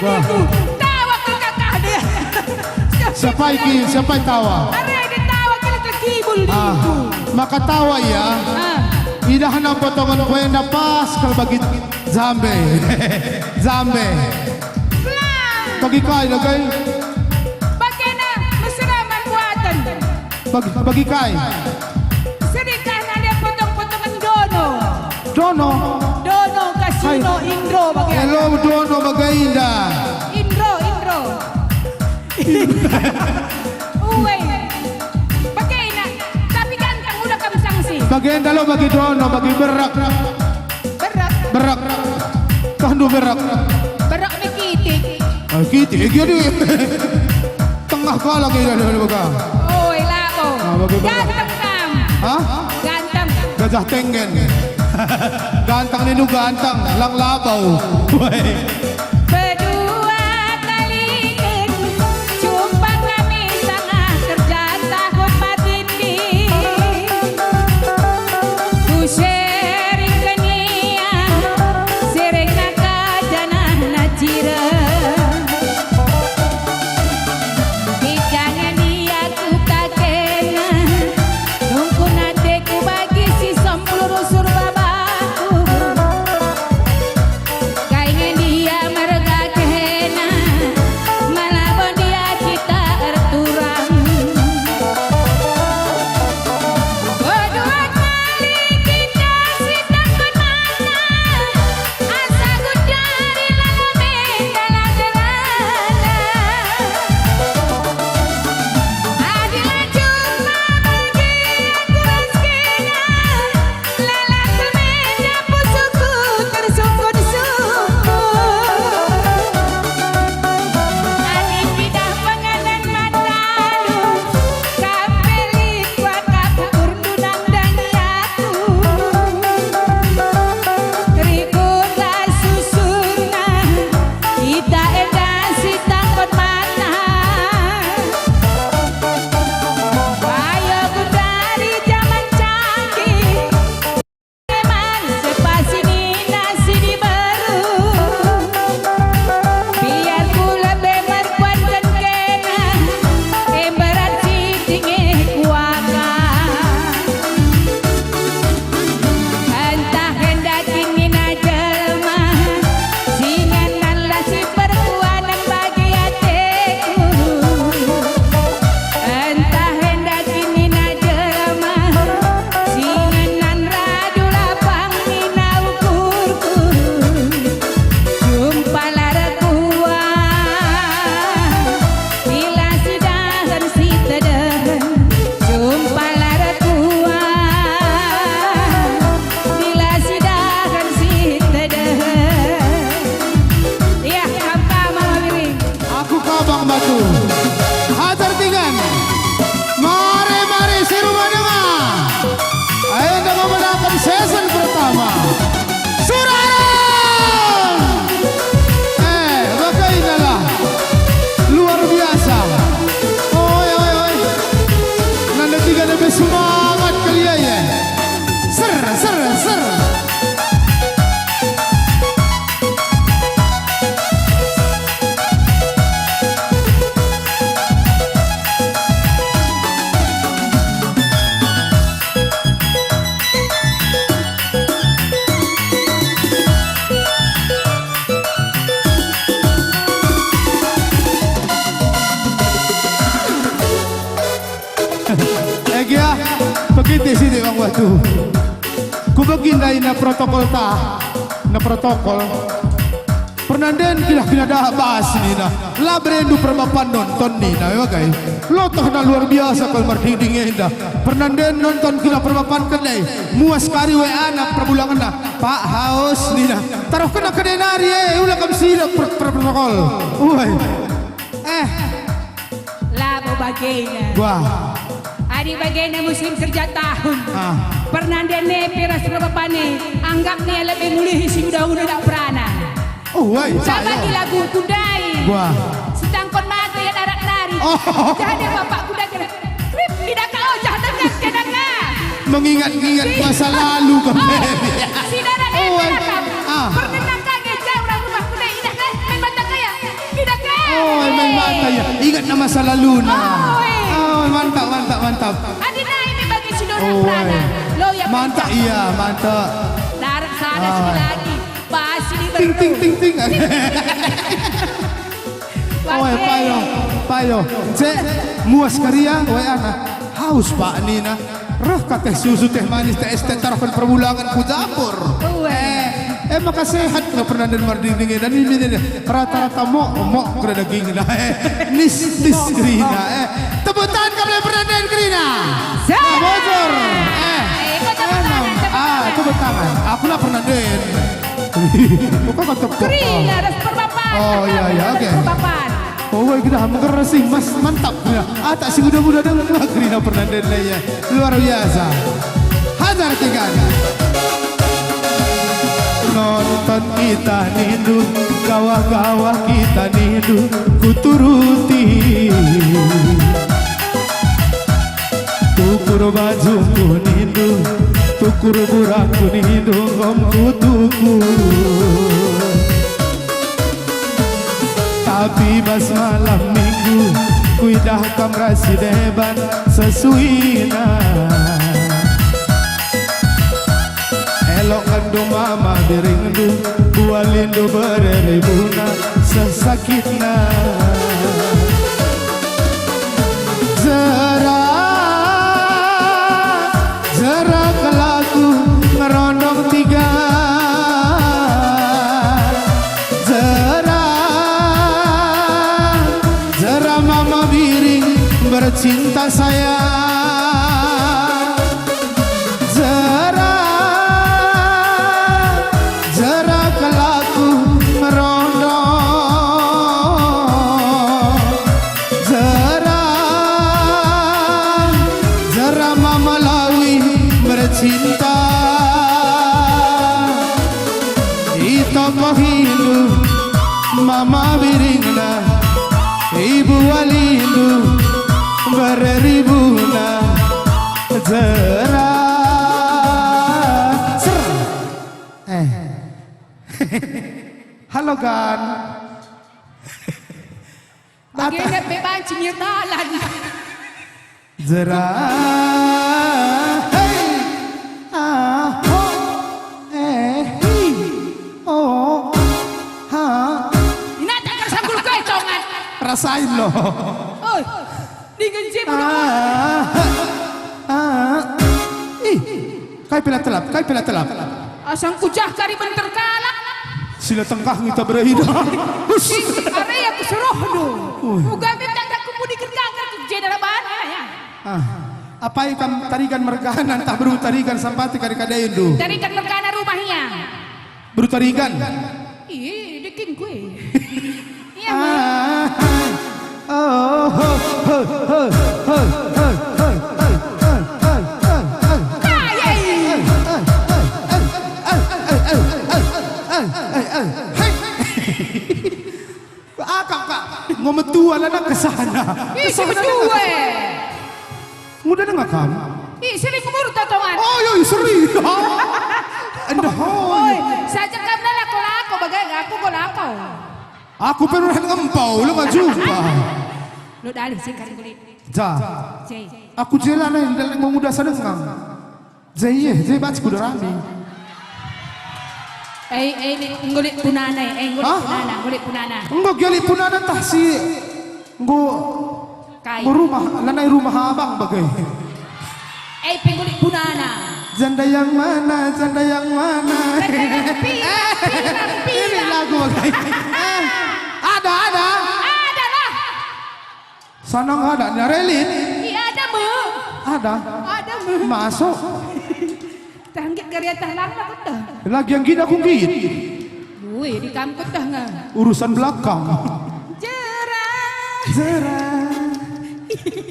aku tawa ke kakak dia. Siapa iki? Siapa yang tawa? Ada yang tawa kalau terkibul di itu. Maka tawa ya. Idah na potongan kue na pas kalau bagi zambe. Zambe. Bagi kai lagay. Bagi na mesraman buatan. Bagi kai. Sedekah na dia potong-potongan dono. Dono. Dono kasino Indro bagi. Hello dono bagainda. Indro. Uwe. Bagi na. Tapi ganteng udah kami sanksi. Bagainda lo bagi dono bagi berak. Berak. Kandu berak. Berak mikitik. Kiti, jadi tengah kala kayak ada baga. Oi labo. Ganteng kam. Hah? Ganteng. Gajah tenggen. Ganteng ninu ganteng, lang labau. Berdua kali jumpa kami tengah kerja tahun matindi. Ku sering kenia, sering nakajana najira. Ikannya dia ku kakena, nungku nate ku bagi si sempulur usur babaku. Kayaknya dia merga kena, malah dia kita erturang. Kedua kali kita sidang kemana, asa ku cari lalamen dalam derana. Adilah cuma bagi aku rezekinya, lelah semenjak pusuku tersungkur-sungkur. Adik pindah penganan matalu, kampelit waka pukur dunang daniaku. Rikutlah susurna, kita edan si takut mana. Bayo ku dari zaman canggih, memang sepasini nasi di baru. Biar ku lebih berkuatkan kena, emberan si tinggi kuaka. Entah hendak ingin jelma, singanan lah si perkuanan bagi hatiku. Entah hendak ingin jelma, singanan radu lapang nina ukurku. Jumpalah rekuah, bila sidahan si tederen. Jumpalah rekuah, bila sidahan si tederen. Ya, kamkam Mama Wiwi. Aku kabang batu. Hajar tingan. Mari si rumah dengar. Ayo dengan menangkan season pertama. Suraren. Bagaimana? Luar biasa. Oi. Nanda tiga lebih semangat kalian ya. Ser. Egia, begitu sih bang waktu. Ku begindai na protokol na protokol. Pernanden kila dah bahas ni na. Labrendu perbapan nonton ni na, bagay. Lotoh na luar biasa kalau merdingnya indah. Pernanden nonton kila perbapan kedai. Muas kari we anak perbulangan na. Pak haus ni na. Taruh kena denari ulah kam sila protokol. Uy. Labo bagainya. Wah. Adik bagainya musim kerja tahun. Pernanden nepe rapapane, anggap nih lebih mulih si udah tak pernah. Woi. Sama di lagu kudai. Wah. Setangkon mata ya darat nari. Jadi bapak kuda kena. Tidak kau jangan kenangan. Mengingat-ingat masa lalu kembali. Si darat nepe rakam. Perkenalkan ya jauh rumah kuda indah kan. Memang tak kaya. ingat nama masa lalu na. Oh, Oh, mantap, mantap, mantap. Adi na ini bagi si Dona Oh, Prana. Lo yang mantap, iya, mantap. Darat sana sekali lagi. Bahas ini Ting, ting, ting, ting. Oh, Oke. payo. Cek, muas karya, anak. Haus pak Nina. Rah kateh susu teh manis teh es teh tarapan perbulangan ku dapur. Maka sehat nggak pernah dan marding dan ini rata-rata mok kena daging dah nis Krina tepuk tangan kembali pernah dan Krina bocor tepuk tangan aku lah pernah den bukan kata Krina ada perbapan. Oh iya oke. Perbapan. Oh kita mengerasih mas mantap ya. Tak si muda-muda dan Krina pernah den ya luar biasa. Hajar tiga. Nonton kita nindu, kawah-kawah kita nindu, kuturuti. Tukur bajuku nindu, tukur buraku nindu, ngomku tuku. Tapi pas malam minggu, kuidah kamrasi deban sesuina. Elok kandung mama biringdu bualindu bereribuna sesakitna Zara kelaku ngerondong tiga Zara mama biring bercinta sayang cinta Ito mahilu mama biringna ibu walindu bereribuna zera halo kan Bagaimana bebancing yang dalan. zera rasain loh. Oh, dengan je kai pila telap. Asang kujah kari bentar kalak. Sila tengkah kita berhidup. Area keseroh do. Uga kita tak kemudi kerja ke je dalam mana ya. Apa ikan tarikan merganan tak beru tarikan sampati kari kadain do. Tarikan mergana rumahnya. Beru tarikan. Ih, dekin gue. Iya, ngometua anak kesana. si berdua. Mudah dengar kan? Sering umur tatongan. Oh iya sering. Anda Oi, saja kamu lako bagai aku lako. Aku pernah ngempau, lu gak jumpa. Lu dalih sih kari kulit. Aku jalan yang mau muda sana ngang. Jai baca kuda rame. Ngulit punana, ngulit punana. Enggak ngulit punana tah si. Rumah, lanai rumah abang bagai. Pengulit punana. Janda yang mana? Ini lagu bagai. Ada lah. Sana nggak ada nyarelin. Iya ada mu. Ada mu. Masuk. Tanggit karya tahlang lah kuda. Lagi yang gini aku gini. Wih di kampung dah nggak. Urusan belakang. Zara. Iya,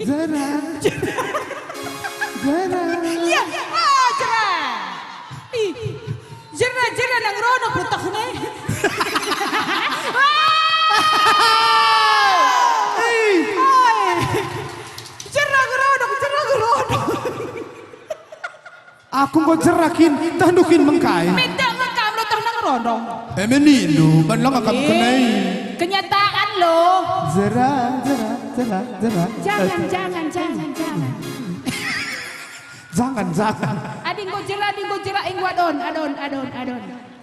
Zara. Zara nang rono putak nih. Aku mau jerakin, tandukin mengkai. Minta ngekam lo tah nang rono. Menilu, ban lang akan kenai. Kenyataan lo. Zara. Jangan. Ading go jera ing adon.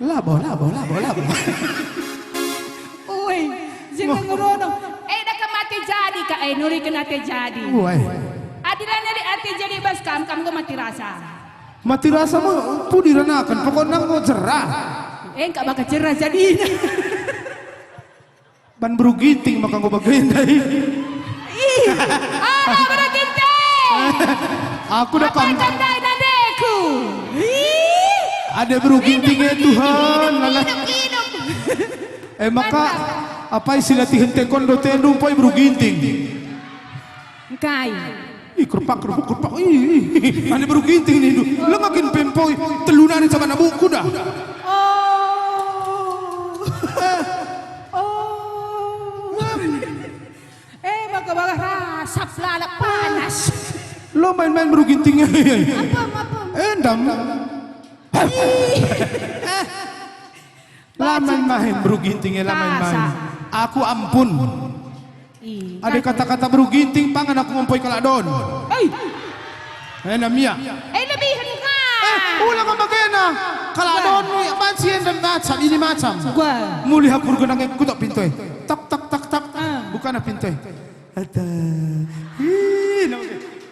Labo. Uy, jangan ngurono. Dah mati jadi ka nuri kena te jadi. Uy. Adilannya di ati jadi baskam kam go mati rasa. Mati rasa mo pudiranakan pokoknya mau cerah. Enggak bakal cerah jadi. Ban berugiting maka gue bagendai. Ala berugiting. Aku udah Apa candai nadeku? Ada berugitingnya Tuhan. Hidup. Maka apa istilah tihen taekwondo tendung poy beruginting. Kai. Kerpak. Ada beruginting nih. Lo makin pempoy telunan sama nabuku dah. Baka rasap lalak panas. Lo main-main berugintingnya. Apa? Endam. Main berugintingnya main. Aku ampun. Ada kata-kata beruginting pangan aku ngompoy kaladon. Namia. Lebihan ka. Ulang ka magena. Kaladon mansiyan dan macam ini macam. Gua. Muli hapur gunang kutok pintoy. Tak. Bukan na pintoy. Ada.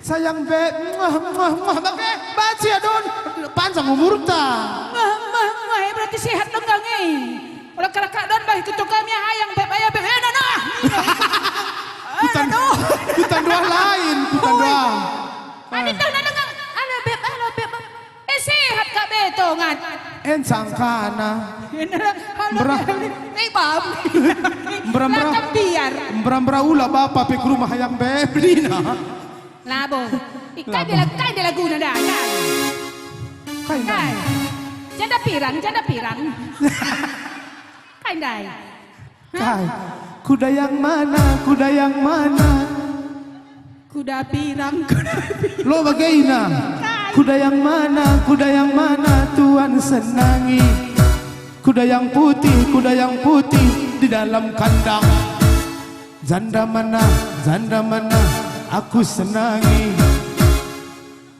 Sayang beb. Babe. Baci adon. Panjang umur ta. Berarti sehat dong gang Ulah kalak don bah kutuk kami hayang beb aya beb nah. Kutan dua lain. Aditah na gang. Ala beb. Sehat ka beto ngan. Sangkana. Berah. Bam. Berambra ula bapak pe ke rumah hayang beb dina. Labo. Ikan dia laguna dah kan. Kai. Janda pirang. Kain. Kai. Kuda yang mana? Kuda pirang. Lo bagaina? Kuda yang mana Tuhan senangi? Kuda yang putih di dalam kandang. Janda mana aku senangi?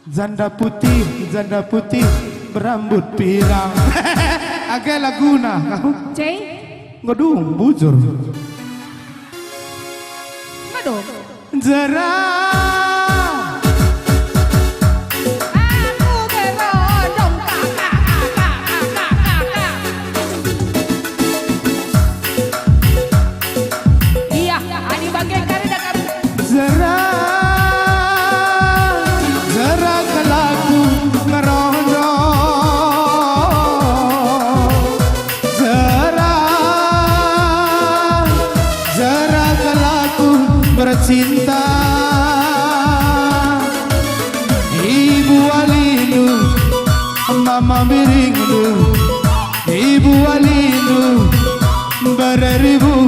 Janda putih berambut pirang. Agak laguna kau. Ceng. Ngodung bujur. Ngodung. Jera. Aku berodong kakak. Iya, ani bagian kari dah kamu. Jera kelaku ngerondo. Jera kelaku bercinta. Ibu Alinu, Mama Miringu, Ibu Alinu, bereribu.